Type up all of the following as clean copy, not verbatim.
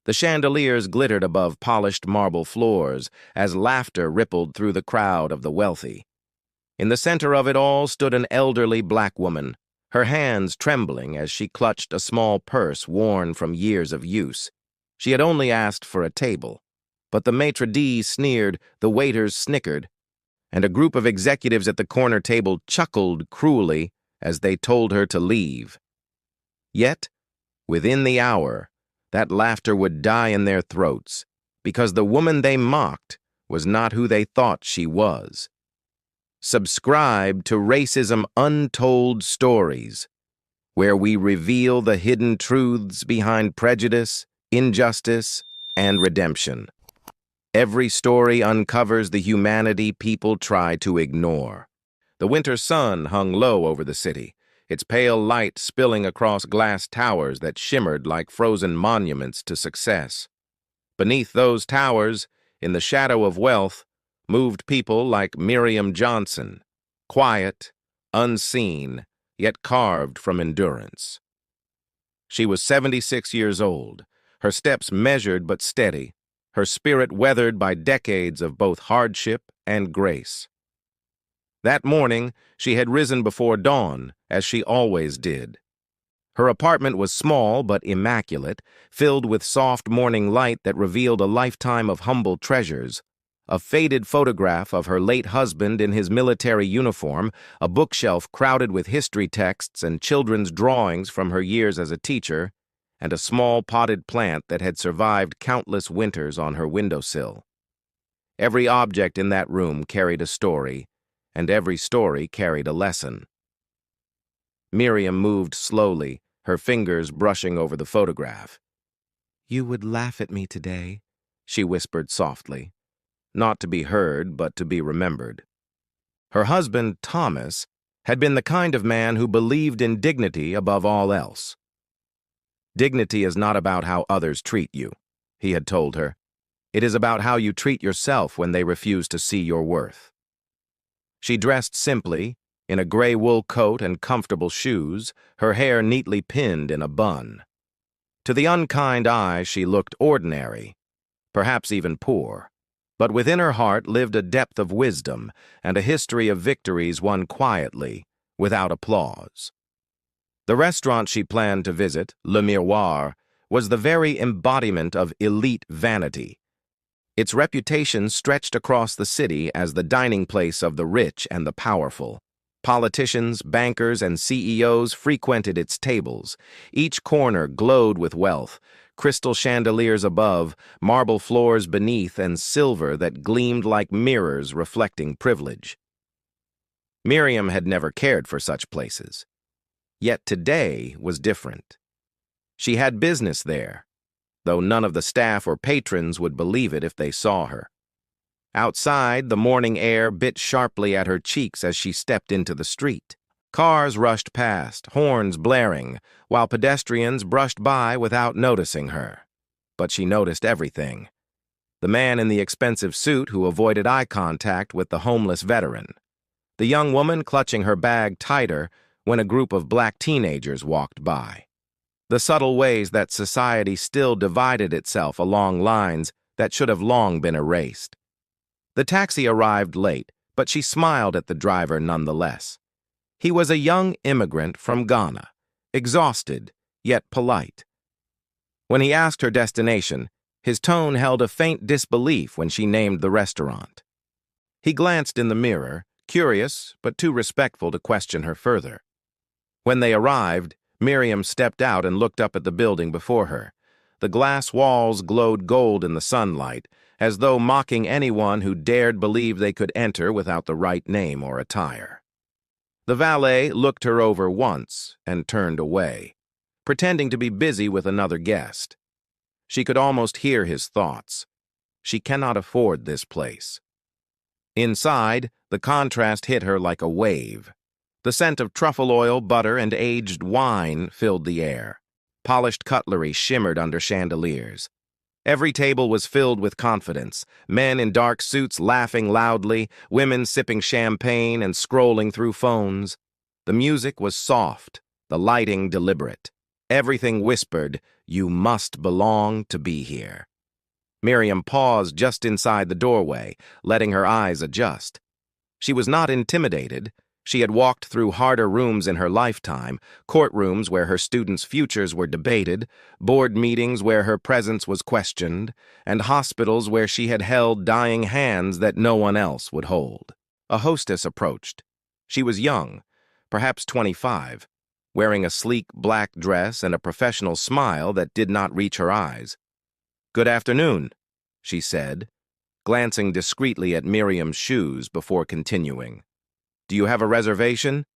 The chandeliers glittered above polished marble floors as laughter rippled through the crowd of the wealthy. In the center of it all stood an elderly black woman, her hands trembling as she clutched a small purse worn from years of use. She had only asked for a table, but the maitre d' sneered, the waiters snickered, and a group of executives at the corner table chuckled cruelly as they told her to leave. Yet, within the hour, that laughter would die in their throats, because the woman they mocked was not who they thought she was. Subscribe to Racism Untold Stories, where we reveal the hidden truths behind prejudice, injustice, and redemption. Every story uncovers the humanity people try to ignore. The winter sun hung low over the city, its pale light spilling across glass towers that shimmered like frozen monuments to success. Beneath those towers, in the shadow of wealth, moved people like Miriam Johnson, quiet, unseen, yet carved from endurance. She was 76 years old, her steps measured but steady, her spirit weathered by decades of both hardship and grace. That morning, she had risen before dawn, as she always did. Her apartment was small but immaculate, filled with soft morning light that revealed a lifetime of humble treasures. A faded photograph of her late husband in his military uniform, a bookshelf crowded with history texts and children's drawings from her years as a teacher, and a small potted plant that had survived countless winters on her windowsill. Every object in that room carried a story, and every story carried a lesson. Miriam moved slowly, her fingers brushing over the photograph. "You would laugh at me today," she whispered softly, not to be heard but to be remembered. Her husband, Thomas, had been the kind of man who believed in dignity above all else. "Dignity is not about how others treat you," he had told her. "It is about how you treat yourself when they refuse to see your worth." She dressed simply, in a gray wool coat and comfortable shoes, her hair neatly pinned in a bun. To the unkind eye, she looked ordinary, perhaps even poor, but within her heart lived a depth of wisdom and a history of victories won quietly, without applause. The restaurant she planned to visit, Le Miroir, was the very embodiment of elite vanity. Its reputation stretched across the city as the dining place of the rich and the powerful. Politicians, bankers, and CEOs frequented its tables. Each corner glowed with wealth, crystal chandeliers above, marble floors beneath, and silver that gleamed like mirrors reflecting privilege. Miriam had never cared for such places. Yet today was different. She had business there, though none of the staff or patrons would believe it if they saw her. Outside, the morning air bit sharply at her cheeks as she stepped into the street. Cars rushed past, horns blaring, while pedestrians brushed by without noticing her. But she noticed everything. The man in the expensive suit who avoided eye contact with the homeless veteran. The young woman clutching her bag tighter when a group of black teenagers walked by. The subtle ways that society still divided itself along lines that should have long been erased. The taxi arrived late, but she smiled at the driver nonetheless. He was a young immigrant from Ghana, exhausted, yet polite. When he asked her destination, his tone held a faint disbelief when she named the restaurant. He glanced in the mirror, curious but too respectful to question her further. When they arrived, Miriam stepped out and looked up at the building before her. The glass walls glowed gold in the sunlight, as though mocking anyone who dared believe they could enter without the right name or attire. The valet looked her over once and turned away, pretending to be busy with another guest. She could almost hear his thoughts. She cannot afford this place. Inside, the contrast hit her like a wave. The scent of truffle oil, butter, and aged wine filled the air. Polished cutlery shimmered under chandeliers. Every table was filled with confidence, men in dark suits laughing loudly, women sipping champagne and scrolling through phones. The music was soft, the lighting deliberate. Everything whispered, "You must belong to be here." Miriam paused just inside the doorway, letting her eyes adjust. She was not intimidated. She had walked through harder rooms in her lifetime, courtrooms where her students' futures were debated, board meetings where her presence was questioned, and hospitals where she had held dying hands that no one else would hold. A hostess approached. She was young, perhaps 25, wearing a sleek black dress and a professional smile that did not reach her eyes. "Good afternoon," she said, glancing discreetly at Miriam's shoes before continuing. "Do you have a reservation?"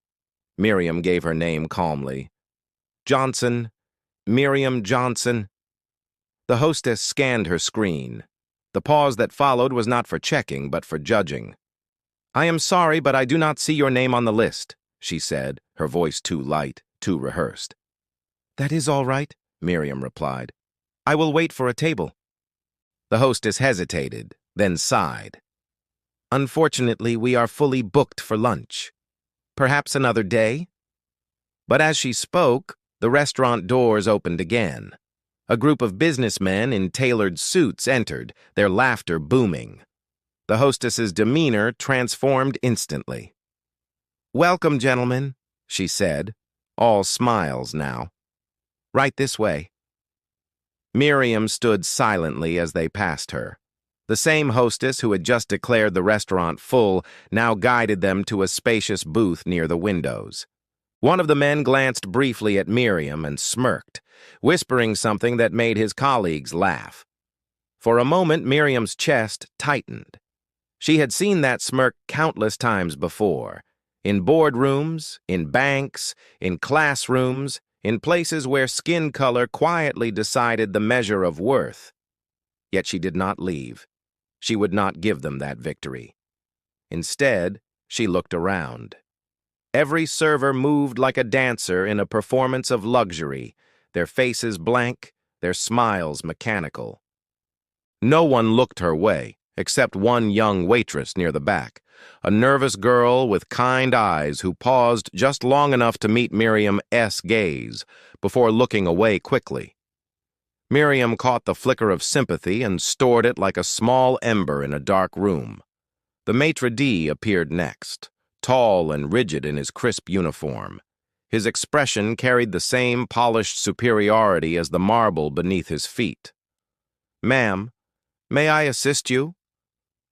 Miriam gave her name calmly. "Johnson, Miriam Johnson." The hostess scanned her screen. The pause that followed was not for checking, but for judging. "I am sorry, but I do not see your name on the list," she said, her voice too light, too rehearsed. "That is all right," Miriam replied. "I will wait for a table." The hostess hesitated, then sighed. "Unfortunately, we are fully booked for lunch. Perhaps another day?" But as she spoke, the restaurant doors opened again. A group of businessmen in tailored suits entered, their laughter booming. The hostess's demeanor transformed instantly. "Welcome, gentlemen," she said, all smiles now. "Right this way." Miriam stood silently as they passed her. The same hostess who had just declared the restaurant full now guided them to a spacious booth near the windows. One of the men glanced briefly at Miriam and smirked, whispering something that made his colleagues laugh. For a moment, Miriam's chest tightened. She had seen that smirk countless times before, in boardrooms, in banks, in classrooms, in places where skin color quietly decided the measure of worth. Yet she did not leave. She would not give them that victory. Instead, she looked around. Every server moved like a dancer in a performance of luxury, their faces blank, their smiles mechanical. No one looked her way, except one young waitress near the back, a nervous girl with kind eyes who paused just long enough to meet Miriam's gaze before looking away quickly. Miriam caught the flicker of sympathy and stored it like a small ember in a dark room. The maitre d' appeared next, tall and rigid in his crisp uniform. His expression carried the same polished superiority as the marble beneath his feet. "Ma'am, may I assist you?"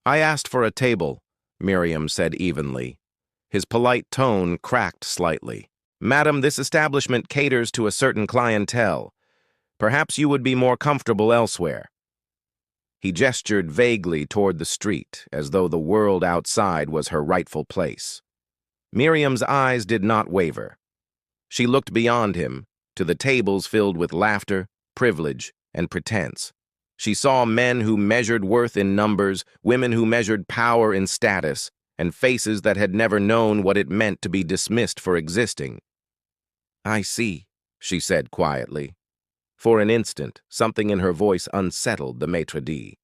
"I asked for a table," Miriam said evenly. His polite tone cracked slightly. "Madam, this establishment caters to a certain clientele. Perhaps you would be more comfortable elsewhere." He gestured vaguely toward the street, as though the world outside was her rightful place. Miriam's eyes did not waver. She looked beyond him, to the tables filled with laughter, privilege, and pretense. She saw men who measured worth in numbers, women who measured power in status, and faces that had never known what it meant to be dismissed for existing. "I see," she said quietly. For an instant, something in her voice unsettled the maitre d'.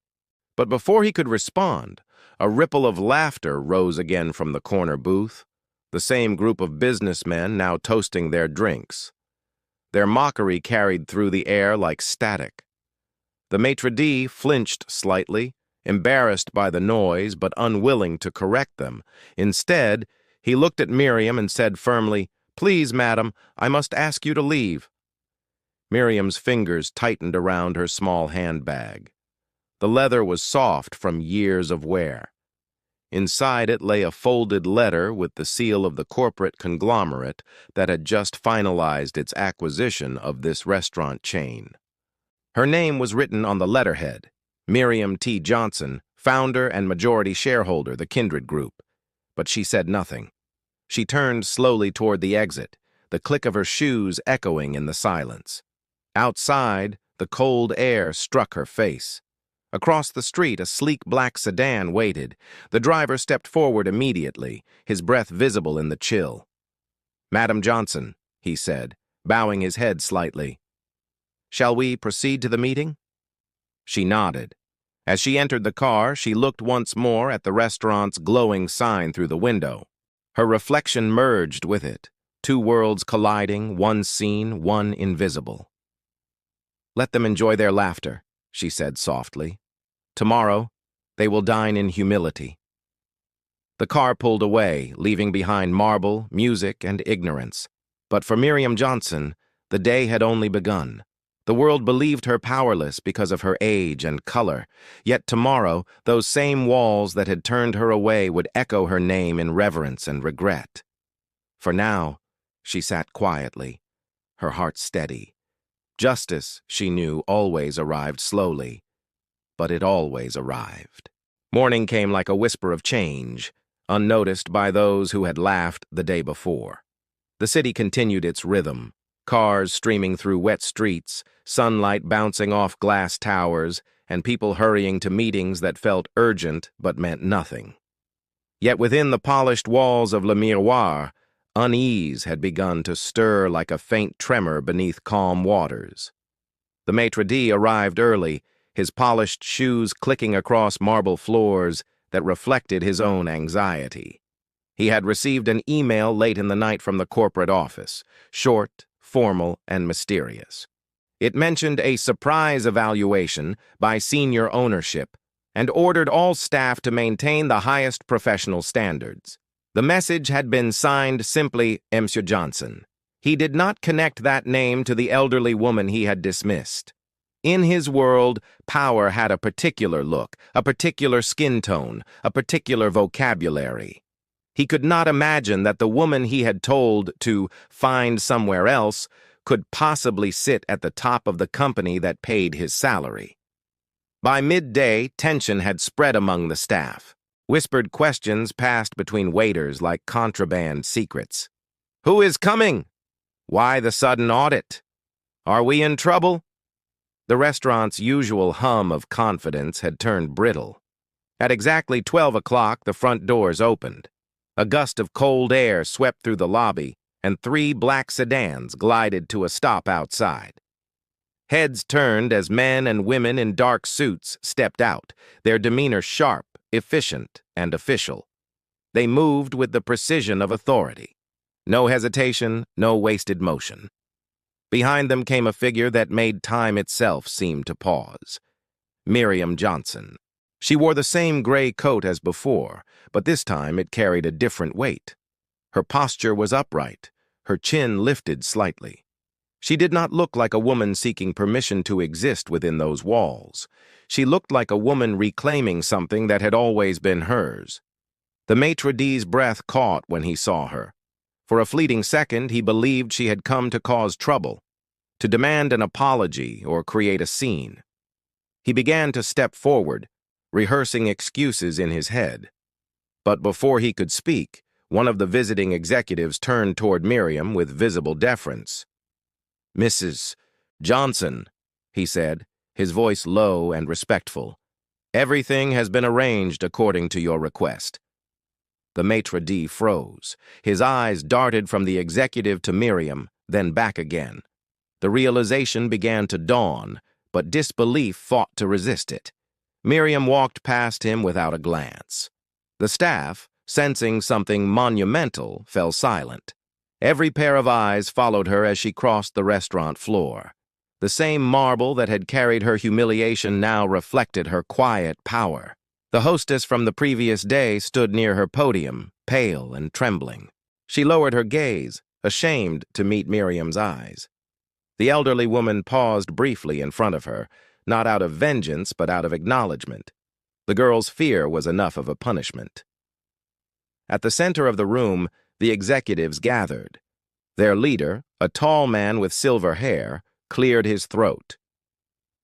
But before he could respond, a ripple of laughter rose again from the corner booth, the same group of businessmen now toasting their drinks. Their mockery carried through the air like static. The maitre d' flinched slightly, embarrassed by the noise but unwilling to correct them. Instead, he looked at Miriam and said firmly, "Please, madam, I must ask you to leave." Miriam's fingers tightened around her small handbag. The leather was soft from years of wear. Inside it lay a folded letter with the seal of the corporate conglomerate that had just finalized its acquisition of this restaurant chain. Her name was written on the letterhead, Miriam T. Johnson, founder and majority shareholder, the Kindred Group. But she said nothing. She turned slowly toward the exit, the click of her shoes echoing in the silence. Outside, the cold air struck her face. Across the street, a sleek black sedan waited. The driver stepped forward immediately, his breath visible in the chill. "Madam Johnson," he said, bowing his head slightly. "Shall we proceed to the meeting?" She nodded. As she entered the car, she looked once more at the restaurant's glowing sign through the window. Her reflection merged with it. two worlds colliding, one seen, one invisible. "Let them enjoy their laughter," she said softly. "Tomorrow, they will dine in humility." The car pulled away, leaving behind marble, music, and ignorance. But for Miriam Johnson, the day had only begun. The world believed her powerless because of her age and color, yet tomorrow those same walls that had turned her away would echo her name in reverence and regret. For now, she sat quietly, her heart steady. Justice, she knew, always arrived slowly, but it always arrived. Morning came like a whisper of change, unnoticed by those who had laughed the day before. The city continued its rhythm, cars streaming through wet streets, sunlight bouncing off glass towers, and people hurrying to meetings that felt urgent but meant nothing. Yet within the polished walls of Le Miroir, unease had begun to stir like a faint tremor beneath calm waters. The maitre d' arrived early, his polished shoes clicking across marble floors that reflected his own anxiety. He had received an email late in the night from the corporate office, short, formal, and mysterious. It mentioned a surprise evaluation by senior ownership and ordered all staff to maintain the highest professional standards. The message had been signed simply Monsieur Johnson. He did not connect that name to the elderly woman he had dismissed. In his world, power had a particular look, a particular skin tone, a particular vocabulary. He could not imagine that the woman he had told to find somewhere else could possibly sit at the top of the company that paid his salary. By midday, tension had spread among the staff. Whispered questions passed between waiters like contraband secrets. "Who is coming? Why the sudden audit? Are we in trouble?" The restaurant's usual hum of confidence had turned brittle. At exactly 12 o'clock, the front doors opened. A gust of cold air swept through the lobby, and 3 black sedans glided to a stop outside. Heads turned as men and women in dark suits stepped out, their demeanor sharp, efficient, and official. They moved with the precision of authority. No hesitation, no wasted motion. Behind them came a figure that made time itself seem to pause. Miriam Johnson. She wore the same gray coat as before, but this time it carried a different weight. Her posture was upright, her chin lifted slightly. She did not look like a woman seeking permission to exist within those walls. She looked like a woman reclaiming something that had always been hers. The maitre d's breath caught when he saw her. For a fleeting second, he believed she had come to cause trouble, to demand an apology or create a scene. He began to step forward, rehearsing excuses in his head. But before he could speak, one of the visiting executives turned toward Miriam with visible deference. "Mrs. Johnson," he said, his voice low and respectful. "Everything has been arranged according to your request." The maitre d' froze. His eyes darted from the executive to Miriam, then back again. The realization began to dawn, but disbelief fought to resist it. Miriam walked past him without a glance. The staff, sensing something monumental, fell silent. Every pair of eyes followed her as she crossed the restaurant floor. The same marble that had carried her humiliation now reflected her quiet power. The hostess from the previous day stood near her podium, pale and trembling. She lowered her gaze, ashamed to meet Miriam's eyes. The elderly woman paused briefly in front of her, not out of vengeance but out of acknowledgement. The girl's fear was enough of a punishment. At the center of the room, the executives gathered. Their leader, a tall man with silver hair, cleared his throat.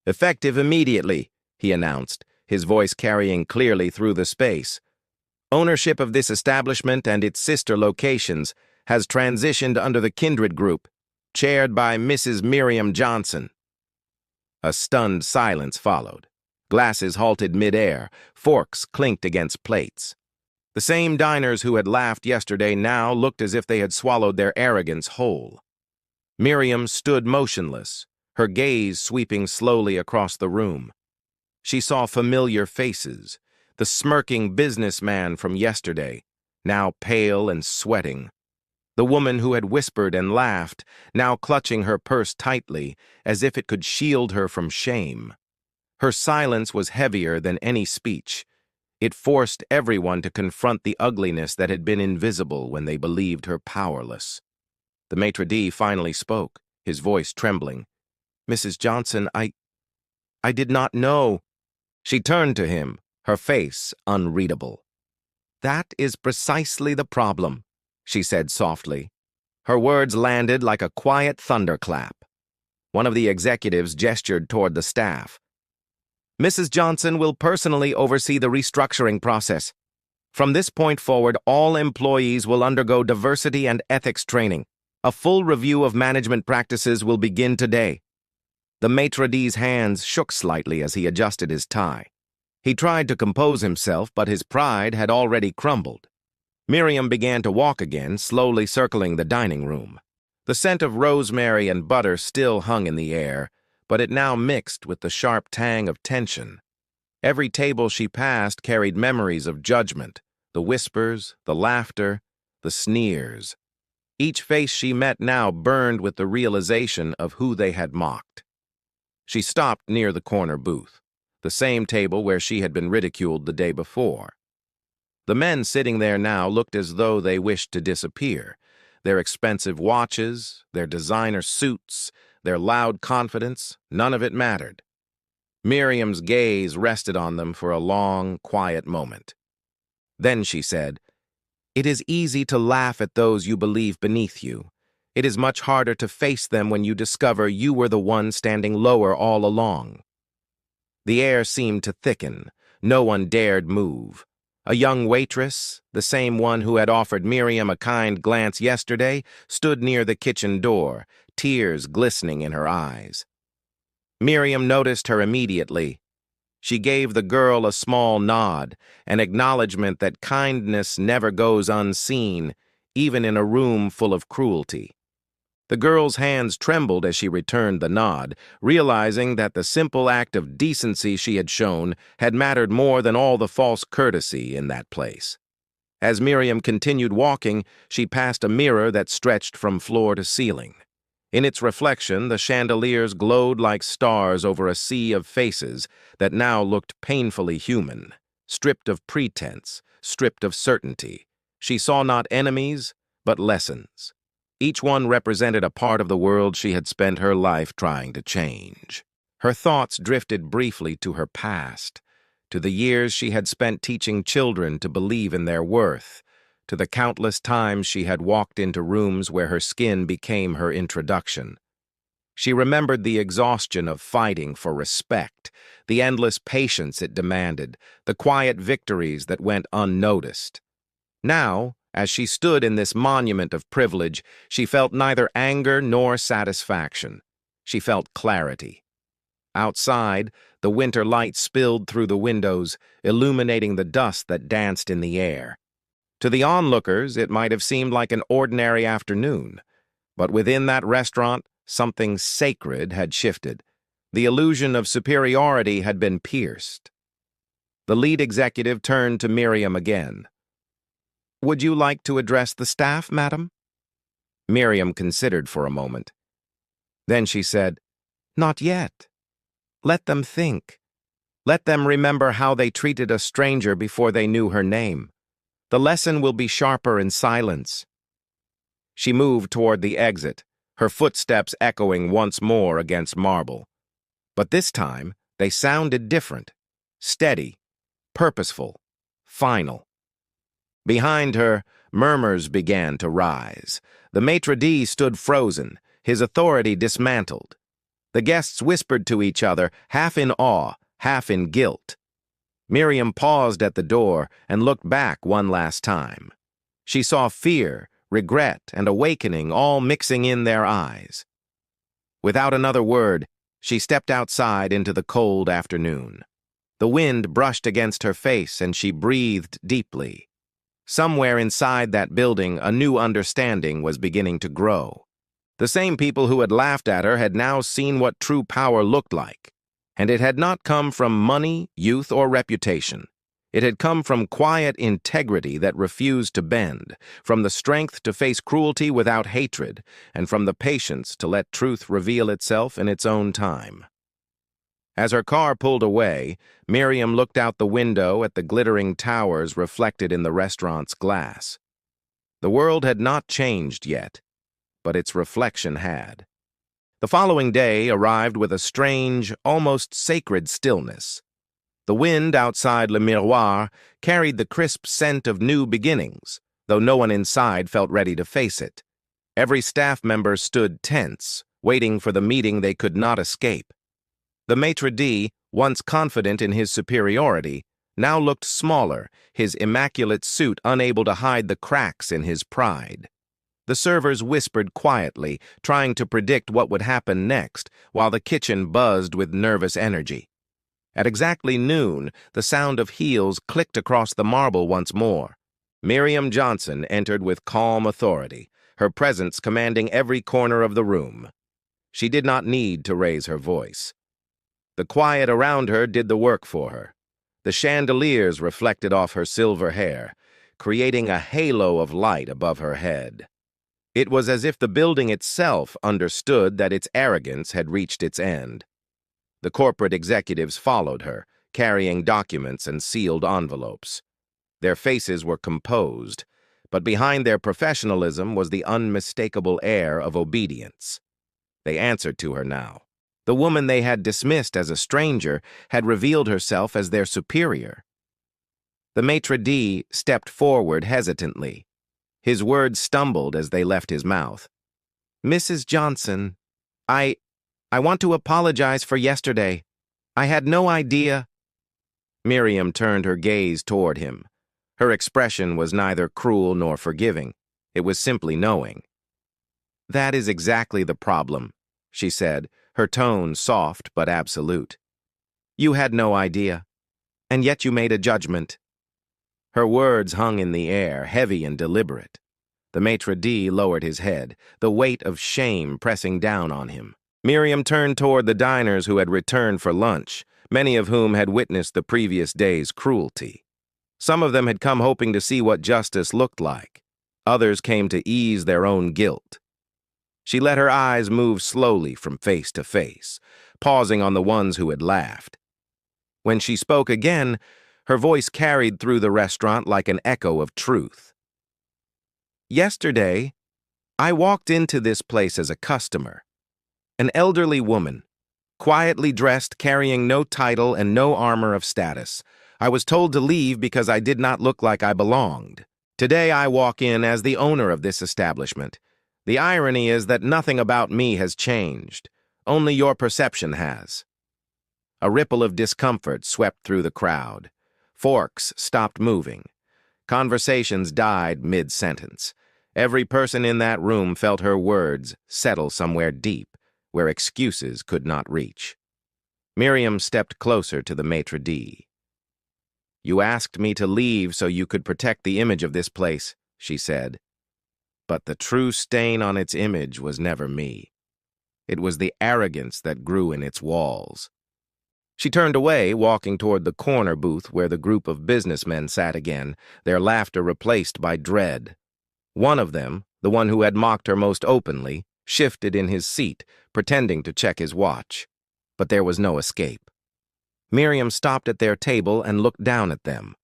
"Effective immediately," he announced, his voice carrying clearly through the space. "Ownership of this establishment and its sister locations has transitioned under the Kindred Group, chaired by Mrs. Miriam Johnson." A stunned silence followed. Glasses halted mid-air, forks clinked against plates. The same diners who had laughed yesterday now looked as if they had swallowed their arrogance whole. Miriam stood motionless, her gaze sweeping slowly across the room. She saw familiar faces, the smirking businessman from yesterday, now pale and sweating. The woman who had whispered and laughed, now clutching her purse tightly, as if it could shield her from shame. Her silence was heavier than any speech. It forced everyone to confront the ugliness that had been invisible when they believed her powerless. The maitre d' finally spoke, his voice trembling. "Mrs. Johnson, I did not know." She turned to him, her face unreadable. "That is precisely the problem," she said softly. Her words landed like a quiet thunderclap. One of the executives gestured toward the staff. "Mrs. Johnson will personally oversee the restructuring process. From this point forward, all employees will undergo diversity and ethics training. A full review of management practices will begin today." The maitre d's hands shook slightly as he adjusted his tie. He tried to compose himself, but his pride had already crumbled. Miriam began to walk again, slowly circling the dining room. The scent of rosemary and butter still hung in the air, but it now mixed with the sharp tang of tension. Every table she passed carried memories of judgment, the whispers, the laughter, the sneers. Each face she met now burned with the realization of who they had mocked. She stopped near the corner booth, the same table where she had been ridiculed the day before. The men sitting there now looked as though they wished to disappear. Their expensive watches, their designer suits, their loud confidence, none of it mattered. Miriam's gaze rested on them for a long, quiet moment. Then she said, "It is easy to laugh at those you believe beneath you. It is much harder to face them when you discover you were the one standing lower all along." The air seemed to thicken. No one dared move. A young waitress, the same one who had offered Miriam a kind glance yesterday, stood near the kitchen door, tears glistening in her eyes. Miriam noticed her immediately. She gave the girl a small nod, an acknowledgement that kindness never goes unseen, even in a room full of cruelty. The girl's hands trembled as she returned the nod, realizing that the simple act of decency she had shown had mattered more than all the false courtesy in that place. As Miriam continued walking, she passed a mirror that stretched from floor to ceiling. In its reflection, the chandeliers glowed like stars over a sea of faces that now looked painfully human, stripped of pretense, stripped of certainty. She saw not enemies, but lessons. Each one represented a part of the world she had spent her life trying to change. Her thoughts drifted briefly to her past, to the years she had spent teaching children to believe in their worth, to the countless times she had walked into rooms where her skin became her introduction. She remembered the exhaustion of fighting for respect, the endless patience it demanded, the quiet victories that went unnoticed. Now, as she stood in this monument of privilege, she felt neither anger nor satisfaction. She felt clarity. Outside, the winter light spilled through the windows, illuminating the dust that danced in the air. To the onlookers, it might have seemed like an ordinary afternoon, but within that restaurant, something sacred had shifted. The illusion of superiority had been pierced. The lead executive turned to Miriam again. "Would you like to address the staff, madam?" Miriam considered for a moment. Then she said, "Not yet. Let them think. Let them remember how they treated a stranger before they knew her name. The lesson will be sharper in silence." She moved toward the exit, her footsteps echoing once more against marble. But this time, they sounded different, steady, purposeful, final. Behind her, murmurs began to rise. The maitre d' stood frozen, his authority dismantled. The guests whispered to each other, half in awe, half in guilt. Miriam paused at the door and looked back one last time. She saw fear, regret, and awakening all mixing in their eyes. Without another word, she stepped outside into the cold afternoon. The wind brushed against her face and she breathed deeply. Somewhere inside that building, a new understanding was beginning to grow. The same people who had laughed at her had now seen what true power looked like, and it had not come from money, youth, or reputation. It had come from quiet integrity that refused to bend, from the strength to face cruelty without hatred, and from the patience to let truth reveal itself in its own time. As her car pulled away, Miriam looked out the window at the glittering towers reflected in the restaurant's glass. The world had not changed yet, but its reflection had. The following day arrived with a strange, almost sacred stillness. The wind outside Le Miroir carried the crisp scent of new beginnings, though no one inside felt ready to face it. Every staff member stood tense, waiting for the meeting they could not escape. The maitre d', once confident in his superiority, now looked smaller, his immaculate suit unable to hide the cracks in his pride. The servers whispered quietly, trying to predict what would happen next, while the kitchen buzzed with nervous energy. At exactly noon, the sound of heels clicked across the marble once more. Miriam Johnson entered with calm authority, her presence commanding every corner of the room. She did not need to raise her voice. The quiet around her did the work for her. The chandeliers reflected off her silver hair, creating a halo of light above her head. It was as if the building itself understood that its arrogance had reached its end. The corporate executives followed her, carrying documents and sealed envelopes. Their faces were composed, but behind their professionalism was the unmistakable air of obedience. They answered to her now. The woman they had dismissed as a stranger had revealed herself as their superior. The maitre d' stepped forward hesitantly. His words stumbled as they left his mouth. "Mrs. Johnson, I want to apologize for yesterday. I had no idea." Miriam turned her gaze toward him. Her expression was neither cruel nor forgiving. It was simply knowing. "That is exactly the problem," she said, her tone soft but absolute. "You had no idea, and yet you made a judgment." Her words hung in the air, heavy and deliberate. The maitre d' lowered his head, the weight of shame pressing down on him. Miriam turned toward the diners who had returned for lunch, many of whom had witnessed the previous day's cruelty. Some of them had come hoping to see what justice looked like. Others came to ease their own guilt. She let her eyes move slowly from face to face, pausing on the ones who had laughed. When she spoke again, her voice carried through the restaurant like an echo of truth. "Yesterday, I walked into this place as a customer. An elderly woman, quietly dressed, carrying no title and no armor of status. I was told to leave because I did not look like I belonged. Today I walk in as the owner of this establishment. The irony is that nothing about me has changed. Only your perception has." A ripple of discomfort swept through the crowd. Forks stopped moving. Conversations died mid-sentence. Every person in that room felt her words settle somewhere deep, where excuses could not reach. Miriam stepped closer to the maitre d'. "You asked me to leave so you could protect the image of this place," she said. "But the true stain on its image was never me. It was the arrogance that grew in its walls." She turned away, walking toward the corner booth where the group of businessmen sat again, their laughter replaced by dread. One of them, the one who had mocked her most openly, shifted in his seat, pretending to check his watch. But there was no escape. Miriam stopped at their table and looked down at them.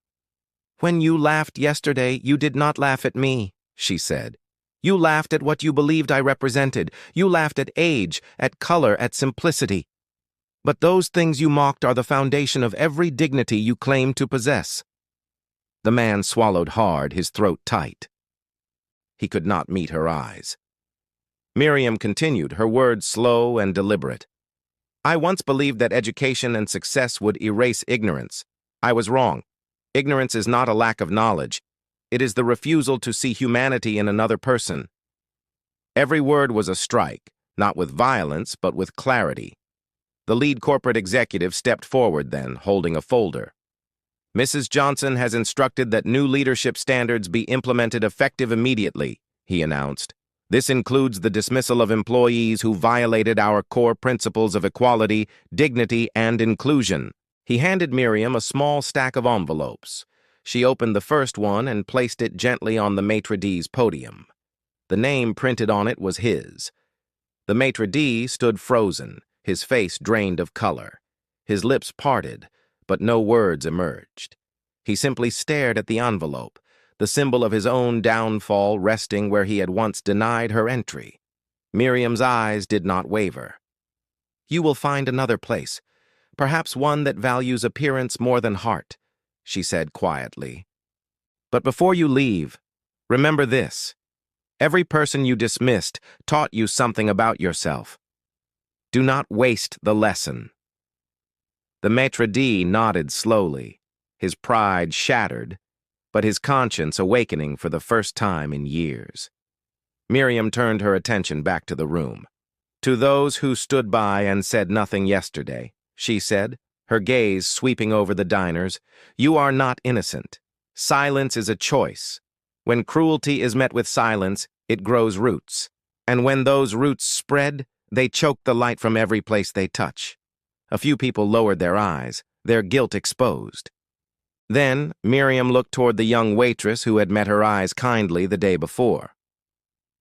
"When you laughed yesterday, you did not laugh at me," she said. "You laughed at what you believed I represented. You laughed at age, at color, at simplicity. But those things you mocked are the foundation of every dignity you claim to possess." The man swallowed hard, his throat tight. He could not meet her eyes. Miriam continued, her words slow and deliberate. "I once believed that education and success would erase ignorance. I was wrong. Ignorance is not a lack of knowledge. It is the refusal to see humanity in another person." Every word was a strike, not with violence, but with clarity. The lead corporate executive stepped forward then, holding a folder. "Mrs. Johnson has instructed that new leadership standards be implemented effective immediately," he announced. "This includes the dismissal of employees who violated our core principles of equality, dignity, and inclusion." He handed Miriam a small stack of envelopes. She opened the first one and placed it gently on the maitre d's podium. The name printed on it was his. The maitre d' stood frozen, his face drained of color. His lips parted, but no words emerged. He simply stared at the envelope, the symbol of his own downfall resting where he had once denied her entry. Miriam's eyes did not waver. "You will find another place, perhaps one that values appearance more than heart," she said quietly. "But before you leave, remember this. Every person you dismissed taught you something about yourself. Do not waste the lesson." The maitre d' nodded slowly, his pride shattered, but his conscience awakening for the first time in years. Miriam turned her attention back to the room. "To those who stood by and said nothing yesterday," she said, her gaze sweeping over the diners, "you are not innocent. Silence is a choice. When cruelty is met with silence, it grows roots. And when those roots spread, they choke the light from every place they touch." A few people lowered their eyes, their guilt exposed. Then Miriam looked toward the young waitress who had met her eyes kindly the day before.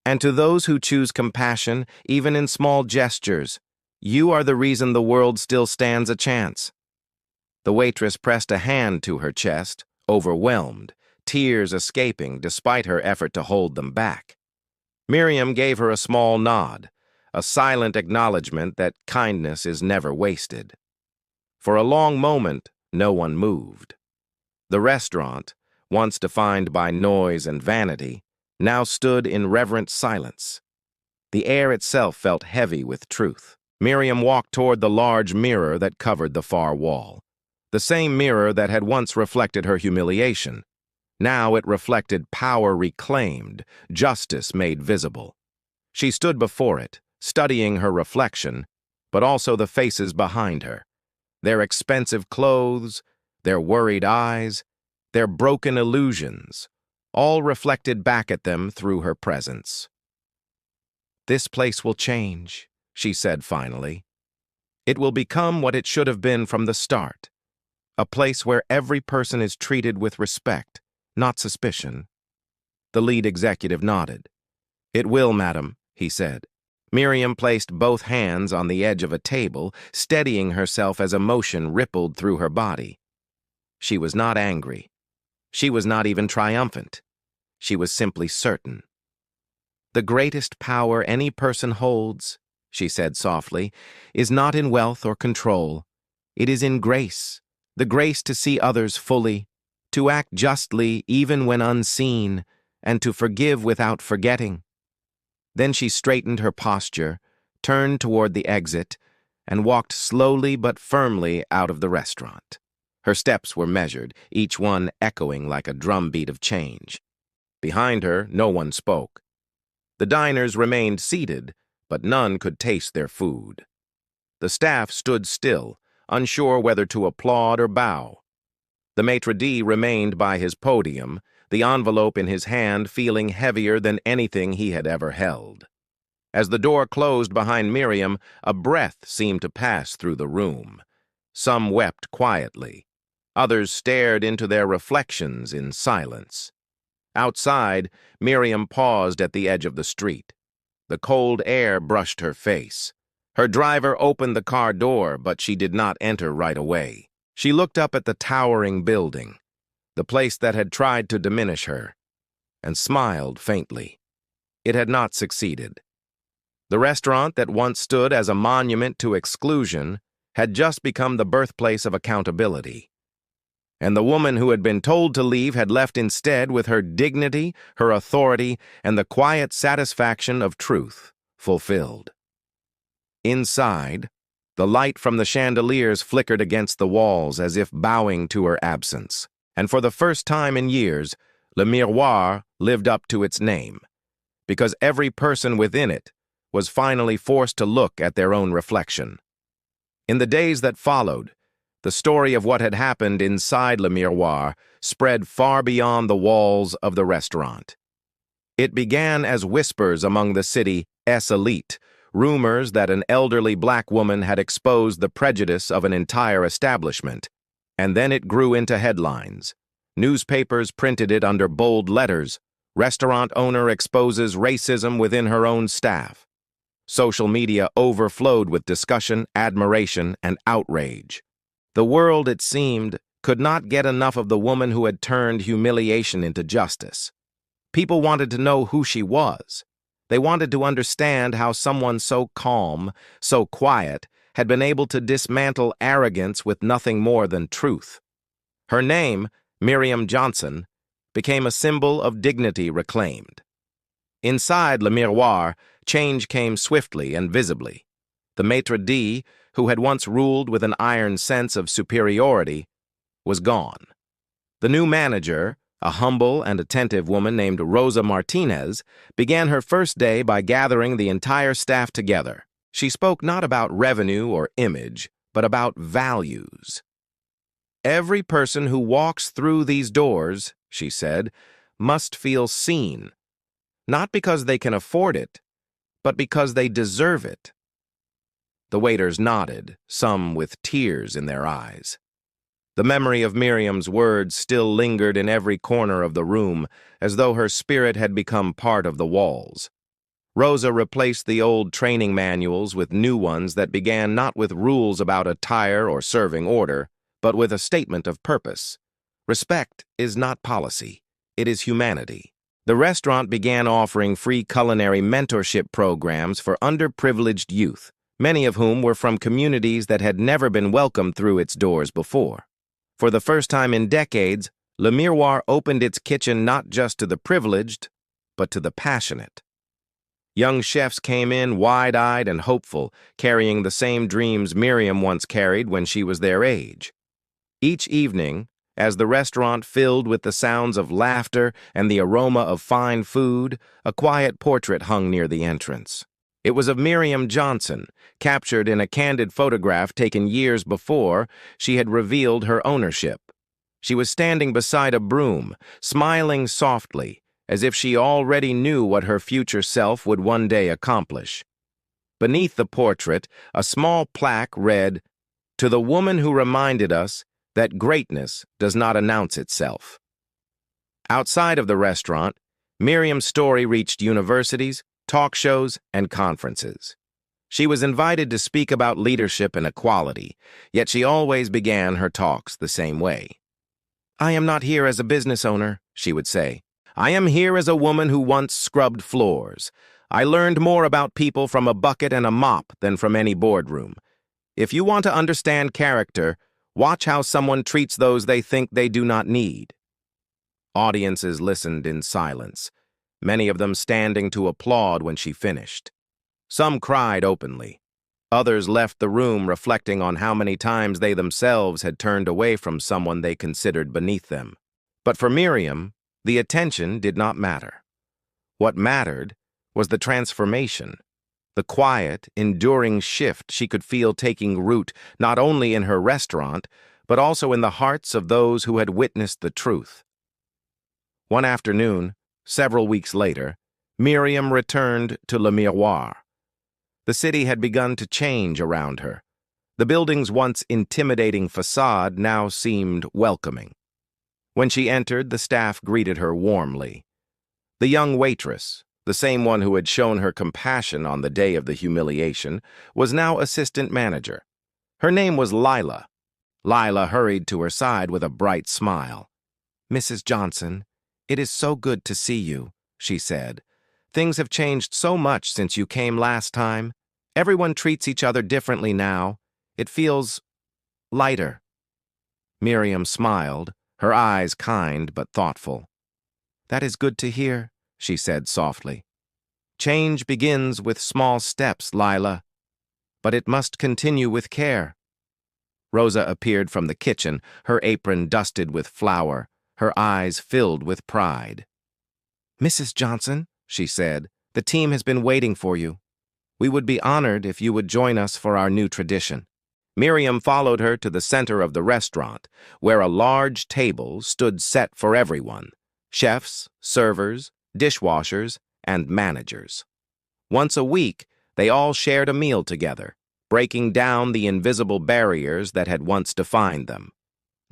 "And to those who choose compassion, even in small gestures, you are the reason the world still stands a chance." The waitress pressed a hand to her chest, overwhelmed, tears escaping despite her effort to hold them back. Miriam gave her a small nod, a silent acknowledgement that kindness is never wasted. For a long moment, no one moved. The restaurant, once defined by noise and vanity, now stood in reverent silence. The air itself felt heavy with truth. Miriam walked toward the large mirror that covered the far wall. The same mirror that had once reflected her humiliation. Now it reflected power reclaimed, justice made visible. She stood before it, studying her reflection, but also the faces behind her. Their expensive clothes, their worried eyes, their broken illusions, all reflected back at them through her presence. "This place will change," she said finally. "It will become what it should have been from the start, a place where every person is treated with respect, not suspicion." The lead executive nodded. "It will, madam," he said. Miriam placed both hands on the edge of a table, steadying herself as emotion rippled through her body. She was not angry. She was not even triumphant. She was simply certain. "The greatest power any person holds," she said softly, "is not in wealth or control. It is in grace, the grace to see others fully, to act justly even when unseen, and to forgive without forgetting." Then she straightened her posture, turned toward the exit, and walked slowly but firmly out of the restaurant. Her steps were measured, each one echoing like a drumbeat of change. Behind her, no one spoke. The diners remained seated, but none could taste their food. The staff stood still, unsure whether to applaud or bow. The maitre d' remained by his podium, the envelope in his hand feeling heavier than anything he had ever held. As the door closed behind Miriam, a breath seemed to pass through the room. Some wept quietly. Others stared into their reflections in silence. Outside, Miriam paused at the edge of the street. The cold air brushed her face. Her driver opened the car door, but she did not enter right away. She looked up at the towering building, the place that had tried to diminish her, and smiled faintly. It had not succeeded. The restaurant that once stood as a monument to exclusion had just become the birthplace of accountability. And the woman who had been told to leave had left instead with her dignity, her authority, and the quiet satisfaction of truth fulfilled. Inside, the light from the chandeliers flickered against the walls as if bowing to her absence. And for the first time in years, Le Miroir lived up to its name, because every person within it was finally forced to look at their own reflection. In the days that followed, the story of what had happened inside Le Miroir spread far beyond the walls of the restaurant. It began as whispers among the city's elite, rumors that an elderly black woman had exposed the prejudice of an entire establishment, And then it grew into headlines. Newspapers printed it under bold letters. Restaurant owner exposes racism within her own staff. Social media overflowed with discussion, admiration, and outrage. The world, it seemed, could not get enough of the woman who had turned humiliation into justice. People wanted to know who she was. They wanted to understand how someone so calm, so quiet, had been able to dismantle arrogance with nothing more than truth. Her name, Miriam Johnson, became a symbol of dignity reclaimed. Inside Le Miroir, change came swiftly and visibly. The maitre d', who had once ruled with an iron sense of superiority, was gone. The new manager, a humble and attentive woman named Rosa Martinez, began her first day by gathering the entire staff together. She spoke not about revenue or image, but about values. "Every person who walks through these doors," she said, "must feel seen, not because they can afford it, but because they deserve it." The waiters nodded, some with tears in their eyes. The memory of Miriam's words still lingered in every corner of the room, as though her spirit had become part of the walls. Rosa replaced the old training manuals with new ones that began not with rules about attire or serving order, but with a statement of purpose. Respect is not policy, it is humanity. The restaurant began offering free culinary mentorship programs for underprivileged youth, many of whom were from communities that had never been welcomed through its doors before. For the first time in decades, Le Miroir opened its kitchen not just to the privileged, but to the passionate. Young chefs came in wide-eyed and hopeful, carrying the same dreams Miriam once carried when she was their age. Each evening, as the restaurant filled with the sounds of laughter and the aroma of fine food, a quiet portrait hung near the entrance. It was of Miriam Johnson, captured in a candid photograph taken years before she had revealed her ownership. She was standing beside a broom, smiling softly, as if she already knew what her future self would one day accomplish. Beneath the portrait, a small plaque read, "To the woman who reminded us that greatness does not announce itself." Outside of the restaurant, Miriam's story reached universities, talk shows, and conferences. She was invited to speak about leadership and equality, yet she always began her talks the same way. "I am not here as a business owner," she would say. "I am here as a woman who once scrubbed floors. I learned more about people from a bucket and a mop than from any boardroom. If you want to understand character, watch how someone treats those they think they do not need." Audiences listened in silence, many of them standing to applaud when she finished. Some cried openly. Others left the room reflecting on how many times they themselves had turned away from someone they considered beneath them. But for Miriam, the attention did not matter. What mattered was the transformation, the quiet, enduring shift she could feel taking root not only in her restaurant, but also in the hearts of those who had witnessed the truth. One afternoon, several weeks later, Miriam returned to Le Miroir. The city had begun to change around her. The building's once intimidating facade now seemed welcoming. When she entered, the staff greeted her warmly. The young waitress, the same one who had shown her compassion on the day of the humiliation, was now assistant manager. Her name was Lila. Lila hurried to her side with a bright smile. "Mrs. Johnson, it is so good to see you," she said. "Things have changed so much since you came last time. Everyone treats each other differently now. It feels lighter." Miriam smiled, her eyes kind but thoughtful. "That is good to hear," she said softly. "Change begins with small steps, Lila, but it must continue with care." Rosa appeared from the kitchen, her apron dusted with flour, her eyes filled with pride. "Mrs. Johnson," she said, "the team has been waiting for you. We would be honored if you would join us for our new tradition." Miriam followed her to the center of the restaurant, where a large table stood set for everyone: chefs, servers, dishwashers, and managers. Once a week, they all shared a meal together, breaking down the invisible barriers that had once defined them.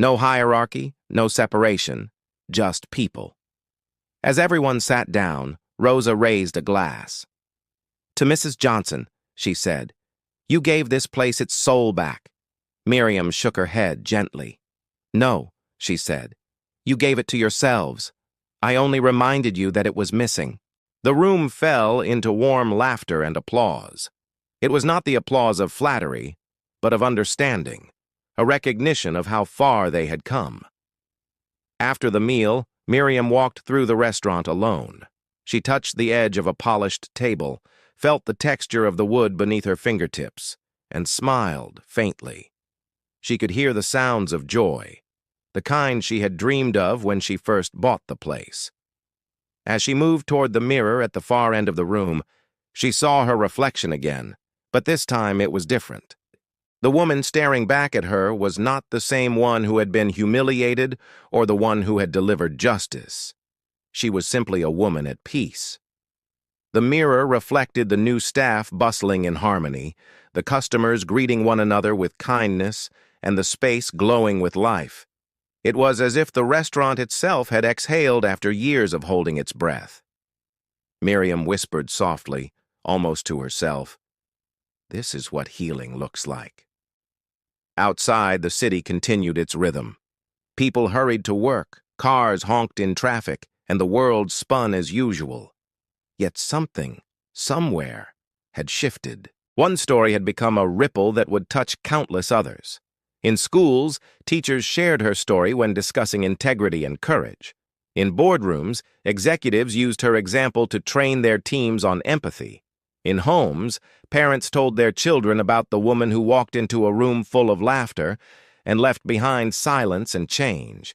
No hierarchy, no separation, just people. As everyone sat down, Rosa raised a glass. "To Mrs. Johnson," she said, "you gave this place its soul back." Miriam shook her head gently. "No," she said, "you gave it to yourselves. I only reminded you that it was missing." The room fell into warm laughter and applause. It was not the applause of flattery, but of understanding, a recognition of how far they had come. After the meal, Miriam walked through the restaurant alone. She touched the edge of a polished table, felt the texture of the wood beneath her fingertips, and smiled faintly. She could hear the sounds of joy, the kind she had dreamed of when she first bought the place. As she moved toward the mirror at the far end of the room, she saw her reflection again, but this time it was different. The woman staring back at her was not the same one who had been humiliated or the one who had delivered justice. She was simply a woman at peace. The mirror reflected the new staff bustling in harmony, the customers greeting one another with kindness, and the space glowing with life. It was as if the restaurant itself had exhaled after years of holding its breath. Miriam whispered softly, almost to herself, "This is what healing looks like." Outside, the city continued its rhythm. People hurried to work, cars honked in traffic, and the world spun as usual. Yet something, somewhere, had shifted. One story had become a ripple that would touch countless others. In schools, teachers shared her story when discussing integrity and courage. In boardrooms, executives used her example to train their teams on empathy. In homes, parents told their children about the woman who walked into a room full of laughter and left behind silence and change.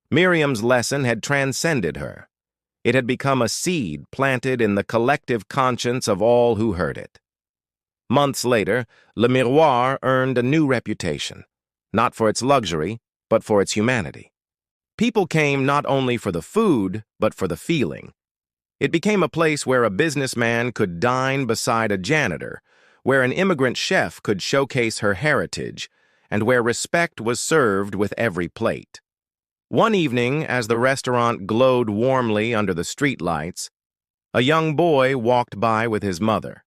Miriam's lesson had transcended her. It had become a seed planted in the collective conscience of all who heard it. Months later, Le Miroir earned a new reputation, not for its luxury, but for its humanity. People came not only for the food, but for the feeling. It became a place where a businessman could dine beside a janitor, where an immigrant chef could showcase her heritage, and where respect was served with every plate. One evening, as the restaurant glowed warmly under the streetlights, a young boy walked by with his mother.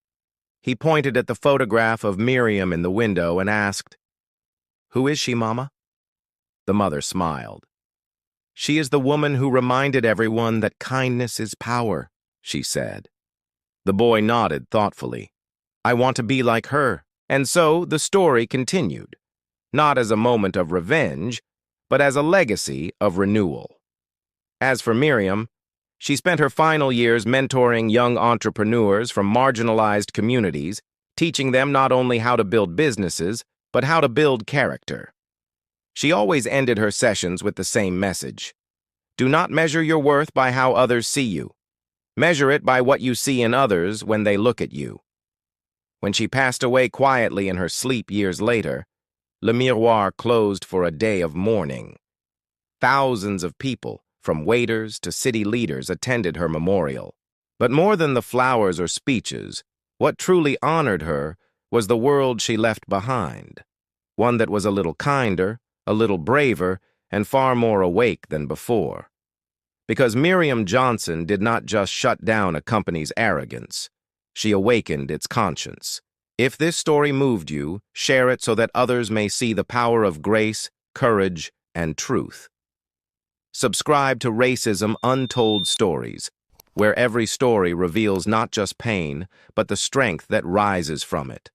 He pointed at the photograph of Miriam in the window and asked, "Who is she, Mama?" The mother smiled. "She is the woman who reminded everyone that kindness is power," she said. The boy nodded thoughtfully. "I want to be like her." And so the story continued, not as a moment of revenge, but as a legacy of renewal. As for Miriam, she spent her final years mentoring young entrepreneurs from marginalized communities, teaching them not only how to build businesses, but how to build character. She always ended her sessions with the same message. Do not measure your worth by how others see you. Measure it by what you see in others when they look at you. When she passed away quietly in her sleep years later, Le Miroir closed for a day of mourning. Thousands of people, from waiters to city leaders, attended her memorial. But more than the flowers or speeches, what truly honored her was the world she left behind. One that was a little kinder, a little braver, and far more awake than before. Because Miriam Johnson did not just shut down a company's arrogance, she awakened its conscience. If this story moved you, share it so that others may see the power of grace, courage, and truth. Subscribe to Racism Untold Stories, where every story reveals not just pain, but the strength that rises from it.